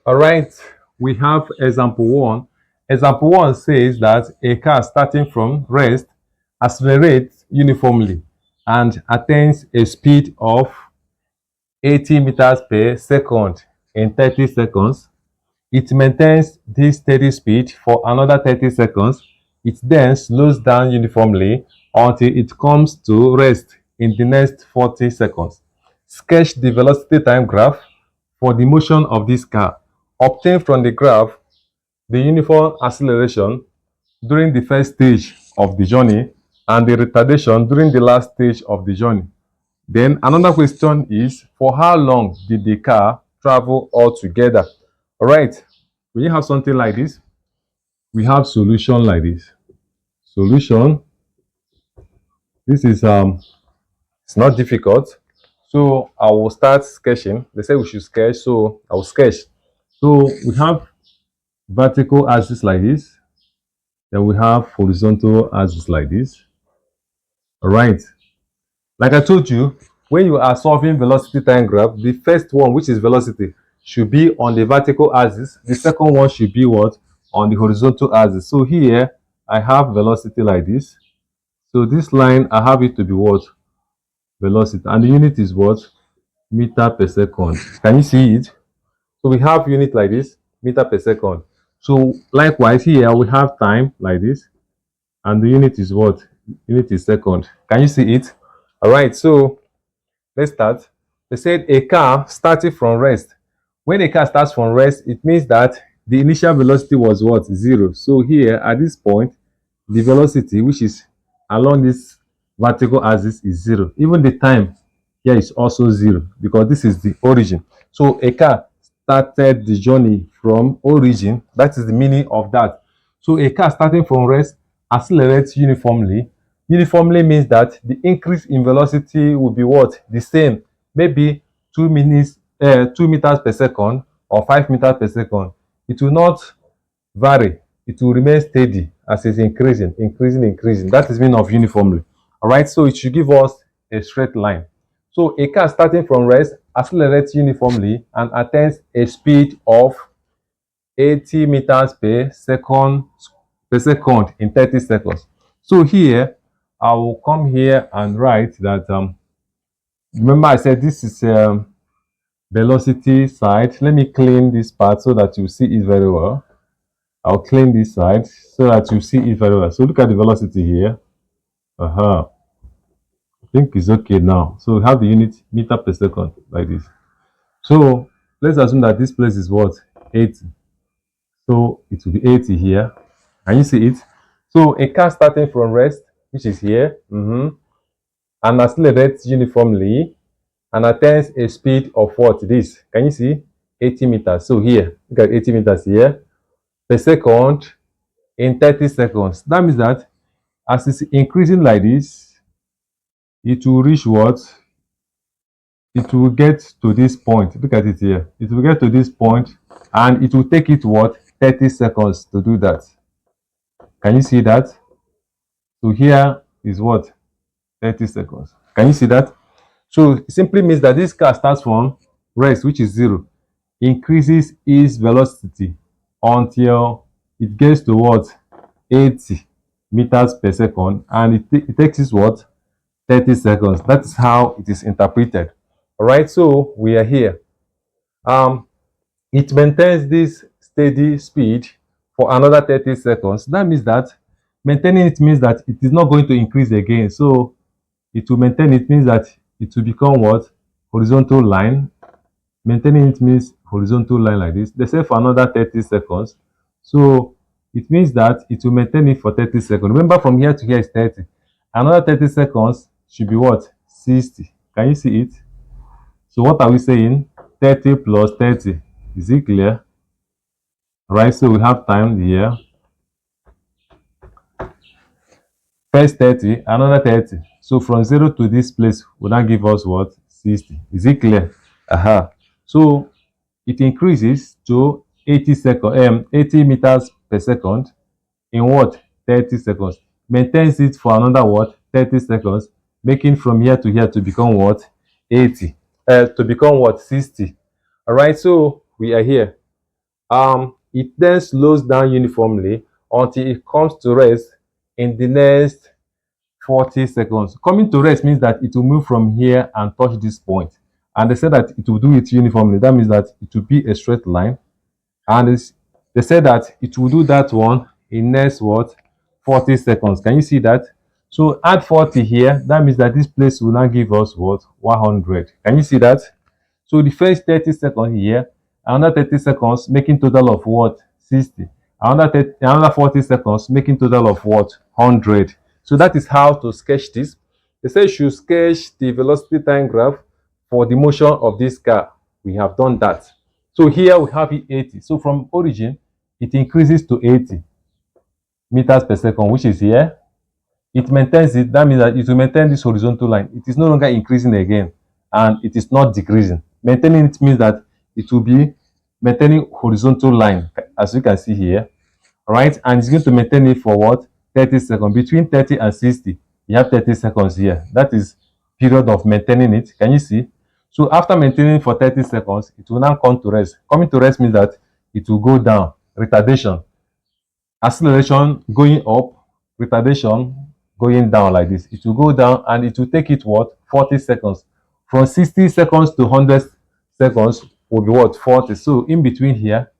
All right, we have example one. Example one says that a car starting from rest accelerates uniformly and attains a speed of 80 meters per second in 30 seconds. It maintains this steady speed for another 30 seconds. It then slows down uniformly until it comes to rest in the next 40 seconds. Sketch the velocity time graph for the motion of this car. Obtain from the graph the uniform acceleration during the first stage of the journey and the retardation during the last stage of the journey. Then another question is, for how long did the car travel altogether? All right, when you have something like this, we have solution like this. Solution, this is it's not difficult. So I will start sketching. They say we should sketch, so I will sketch. So we have vertical axis like this. Then we have horizontal axis like this. All right. Like I told you, when you are solving velocity time graph, the first one, which is velocity, should be on the vertical axis. The second one should be what? On the horizontal axis. So here, I have velocity like this. So this line, I have it to be what? Velocity. And the unit is what? Meter per second. Can you see it? So we have unit like this, meter per second. So likewise, here we have time like this. And the unit is what? Unit is second. Can you see it? All right, so let's start. They said a car starting from rest. When a car starts from rest, it means that the initial velocity was what? 0. So here at this point, the velocity, which is along this vertical axis, is 0. Even the time here is also 0 because this is the origin. So a car started the journey from origin. That is the meaning of that. So a car starting from rest accelerates uniformly. Uniformly means that the increase in velocity will be what? The same. Maybe 2 meters per second or 5 meters per second. It will not vary. It will remain steady as it's increasing. That is meaning of uniformly. All right, so it should give us a straight line. So a car starting from rest accelerates uniformly and attains a speed of 80 meters per second in 30 seconds. So here, I will come here and write that, remember I said this is velocity side. Let me clean this part so that you see it very well. I'll clean this side so that you see it very well. So look at the velocity here. I think it's okay now. So we have the unit meter per second like this. So let's assume that this place is what? 80. So it will be 80 here. Can you see it? So a car starting from rest, which is here, and accelerates uniformly and attains a speed of what? This. Can you see? 80 meters. So here, look at 80 meters here per second in 30 seconds. That means that as it's increasing like this, it will reach what? It will get to this point. Look at it here. It will get to this point and it will take it what? 30 seconds to do that. Can you see that? So here is what? 30 seconds. Can you see that? So it simply means that this car starts from rest, which is 0, increases its velocity until it gets to what? 80 meters per second, and it takes us what? 30 seconds. That is how it is interpreted. All right, so we are here. It maintains this steady speed for another 30 seconds. That means that maintaining it means that it is not going to increase again. So it will maintain, it means that it will become what? Horizontal line. Maintaining it means horizontal line like this. They say for another 30 seconds. So it means that it will maintain it for 30 seconds. Remember, from here to here is 30. Another 30 seconds should be what? 60. Can you see it? So what are we saying? 30 plus 30. Is it clear? Right, so we have time here. First 30, another 30. So from 0 to this place will now give us what? 60. Is it clear? So it increases to 80 meters per second in what? 30 seconds. Maintains it for another what? 30 seconds, making from here to here to become what? 80. To become what? 60. All right, so we are here. It then slows down uniformly until it comes to rest in the next 40 seconds. Coming to rest means that it will move from here and touch this point. And they said that it will do it uniformly. That means that it will be a straight line. And they said that it will do that one in next what 40 seconds. Can you see that? So add 40 here. That means that this place will now give us what 100. Can you see that? So the first 30 seconds here, another 30 seconds, making total of what? 60. Another 40 seconds, making total of what? 100. So that is how to sketch this. They say you should sketch the velocity time graph for the motion of this car. We have done that. So here we have it 80. So from origin, it increases to 80 meters per second, which is here. It maintains it. That means that it will maintain this horizontal line. It is no longer increasing again, and it is not decreasing. Maintaining it means that it will be maintaining horizontal line, as you can see here, right? And it's going to maintain it for what? 30 seconds. Between 30 and 60, you have 30 seconds here. That is period of maintaining it. Can you see? So after maintaining for 30 seconds, it will now come to rest. Coming to rest means that it will go down. Retardation, acceleration going up, retardation going down like this. It will go down and it will take it what? 40 seconds. From 60 seconds to 100 seconds will be what? 40. So in between here,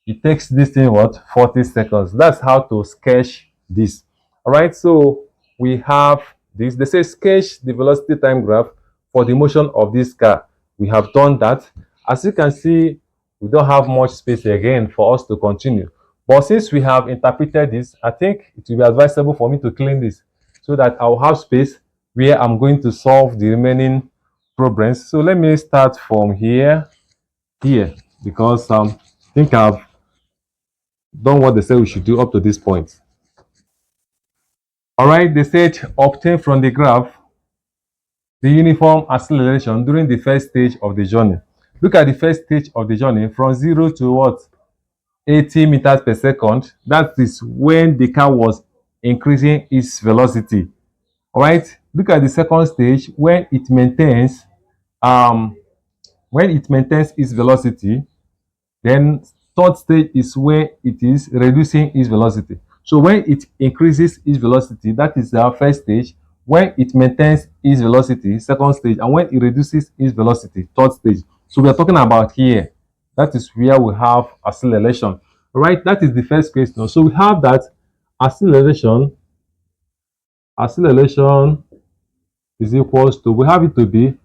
it takes this thing what? 40 seconds. That's how to sketch this. All right, so we have this. They say sketch the velocity time graph for the motion of this car. We have done that. As you can see, we don't have much space again for us to continue. But since we have interpreted this, I think it will be advisable for me to clean this so that I'll have space where I'm going to solve the remaining problems. So let me start from here, because I think I've done what they said we should do up to this point. All right, they said obtain from the graph the uniform acceleration during the first stage of the journey. Look at the first stage of the journey from 0 to what? 80 meters per second. That is when the car was increasing its velocity. All right, look at the second stage um when it maintains its velocity. Then third stage is where it is reducing its velocity. So when it increases its velocity, that is our first stage. When it maintains its velocity, second stage. And when it reduces its velocity, third stage. So we are talking about here. That is where we have acceleration. All right, that is the first question. So we have that acceleration is equals to, we have it to be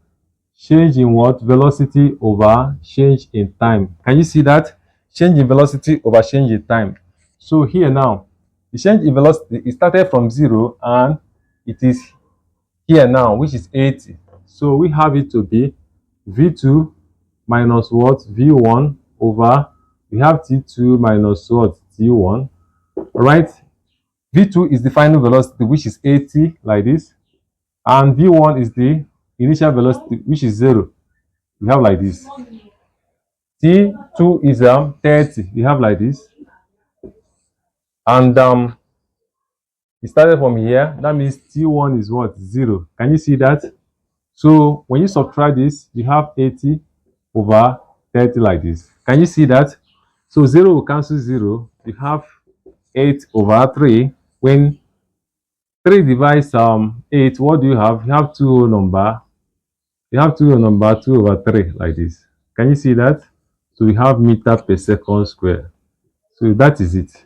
change in what? Velocity over change in time. Can you see that? Change in velocity over change in time. So here now, the change in velocity, it started from 0 and it is here now, which is 80. So we have it to be v2 minus what? v1 over, we have t2 minus what? t1. All right. v2 is the final velocity, which is 80, like this. And v1 is the initial velocity, which is 0. We have like this. T2 is 30. We have like this. And it started from here. That means T1 is what? 0. Can you see that? So when you subtract this, you have 80 over 30 like this. Can you see that? So 0 will cancel 0. You have 8 over 3. When 3 divides 8, what do you have? You have two whole number. You have two whole number, 2 over 3 like this. Can you see that? So we have meter per second square. So that is it.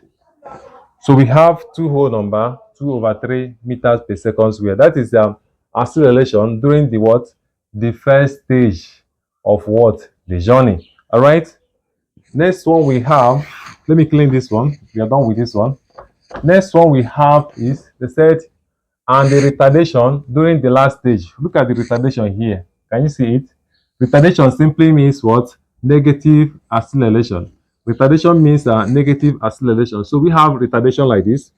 So we have two whole number, 2 over 3 meters per second square. That is the acceleration during the what? The first stage of what? The journey. All right. Next one we have, let me clean this one. We are done with this one. Next one we have is, they said, and the retardation during the last stage. Look at the retardation here. Can you see it? Retardation simply means what? Negative acceleration. Retardation means negative acceleration. So we have retardation like this.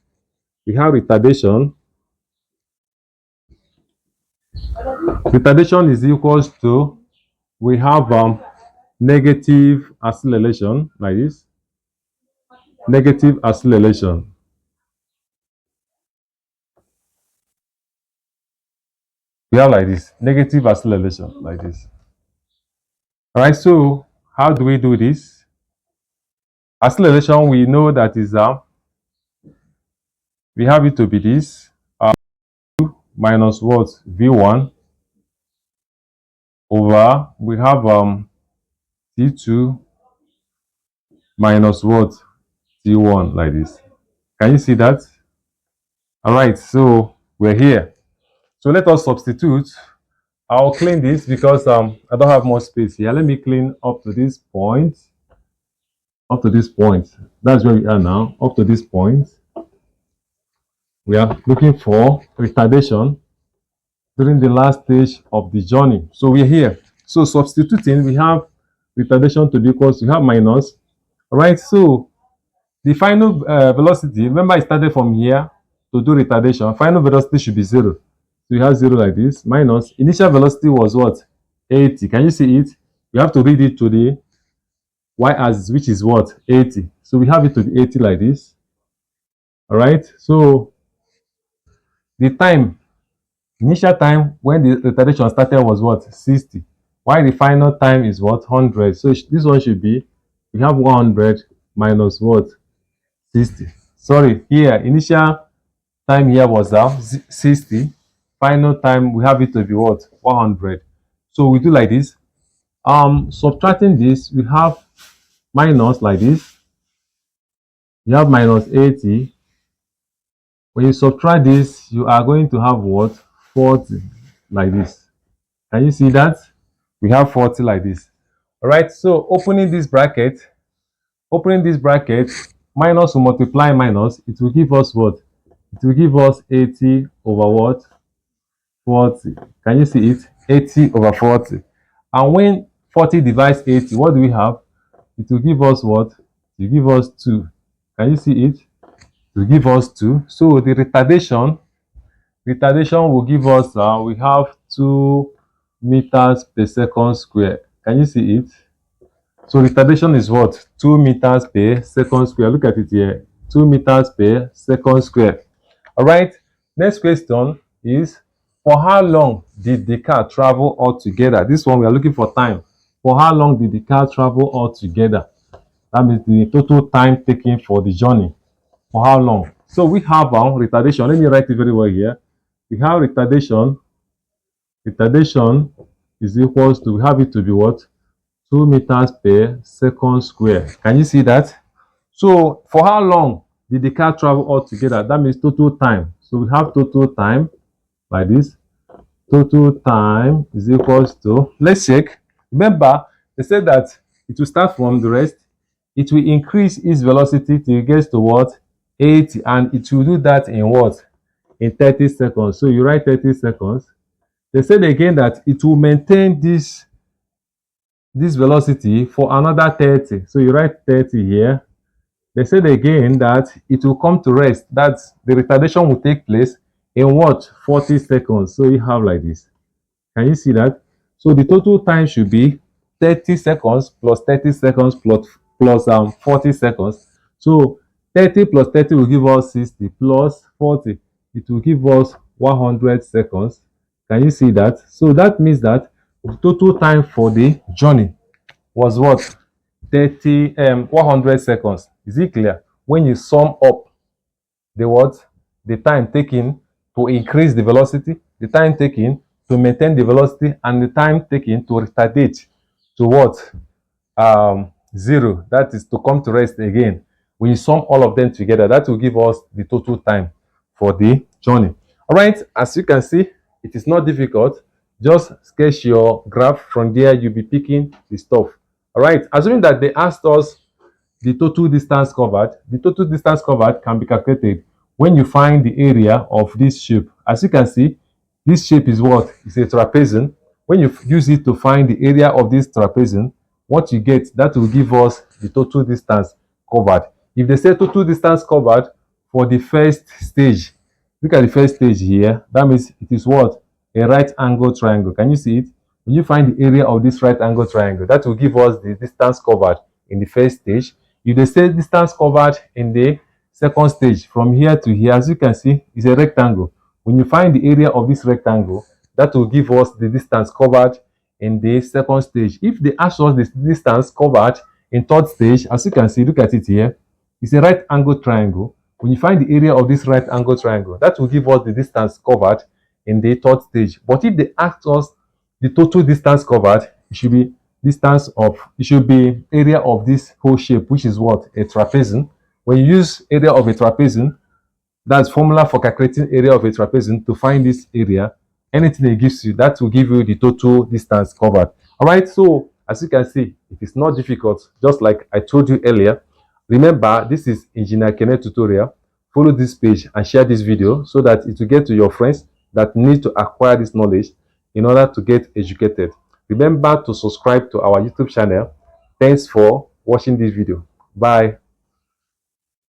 We have retardation. Retardation is equals to, we have negative acceleration like this. Negative acceleration. We have like this. Negative acceleration like this. All right. So how do we do this? Acceleration, we know that is we have it to be this minus what v1 over we have t2 minus what t1 like this. Can you see that? All right, so we're here. So let us substitute. I'll clean this because I don't have more space here. Let me clean up to this point. Up to this point. That's where we are now. Up to this point. We are looking for retardation during the last stage of the journey. So we're here. So substituting, we have retardation to be equals, we have minus. All right, so the final velocity, remember I started from here to do retardation. Final velocity should be 0. So we have 0 like this, minus. Initial velocity was what? 80. Can you see it? We have to read it to the y-axis, which is what? 80. So we have it to be 80 like this. All right, so the time, initial time when the retardation started was what? 60. While the final time is what? 100. So this one should be, we have 100 minus what? 60. Sorry, here, initial time here was 60. Final time, we have it to be what? 100. So we do like this. Subtracting this, we have minus like this. You have minus 80. When you subtract this, you are going to have what? 40 like this. Can you see that? We have 40 like this. All right, so opening this bracket, minus will multiply minus, it will give us what? It will give us 80 over what? 40. Can you see it? 80 over 40. And when 40 divides 80, what do we have? It will give us what? It will give us 2. Can you see it? It will give us 2. So the retardation will give us, we have 2 meters per second square. Can you see it? So retardation is what? 2 meters per second square. Look at it here. 2 meters per second square. All right. Next question is, for how long did the car travel altogether? This one we are looking for time. For how long did the car travel altogether? That means the total time taken for the journey. For how long? So we have retardation. Let me write it very well here. We have retardation. Retardation is equals to, we have it to be what? 2 meters per second square. Can you see that? So for how long did the car travel altogether? That means total time. So we have total time like this. Total time is equals to, let's check. Remember, they said that it will start from the rest. It will increase its velocity till it gets to what? 80. And it will do that in what? In 30 seconds. So you write 30 seconds. They said again that it will maintain this velocity for another 30. So you write 30 here. They said again that it will come to rest. That the retardation will take place in what? 40 seconds. So you have like this. Can you see that? So the total time should be 30 seconds plus 30 seconds plus 40 seconds. So 30 plus 30 will give us 60 plus 40. It will give us 100 seconds. Can you see that? So that means that the total time for the journey was what? 100 seconds. Is it clear? When you sum up the what? The time taken to increase the velocity, the time taken to maintain the velocity, and the time taken to retardate to what? 0. That is to come to rest again. When you sum all of them together, that will give us the total time for the journey. All right, as you can see, it is not difficult. Just sketch your graph. From there, you'll be picking the stuff. All right, assuming that they asked us the total distance covered. The total distance covered can be calculated when you find the area of this shape. As you can see, this shape is what? It's a trapezium. When you use it to find the area of this trapezium, what you get, that will give us the total distance covered. If they say total distance covered for the first stage, look at the first stage here. That means it is what? A right angle triangle. Can you see it? When you find the area of this right angle triangle, that will give us the distance covered in the first stage. If they say distance covered in the second stage, from here to here, as you can see, is a rectangle. When you find the area of this rectangle, that will give us the distance covered in the second stage. If they ask us the distance covered in third stage, as you can see, look at it here. It's a right angle triangle. When you find the area of this right angle triangle, that will give us the distance covered in the third stage. But if they ask us the total distance covered, it should be area of this whole shape, which is what? A trapezium. When you use area of a trapezium, that's formula for calculating area of a trapezium. To find this area, anything it gives you, that will give you the total distance covered. All right, so as you can see, it is not difficult, just like I told you earlier. Remember, this is Engineer Kenneth tutorial. Follow this page and share this video so that it will get to your friends that need to acquire this knowledge in order to get educated. Remember to subscribe to our YouTube channel. Thanks for watching this video. Bye.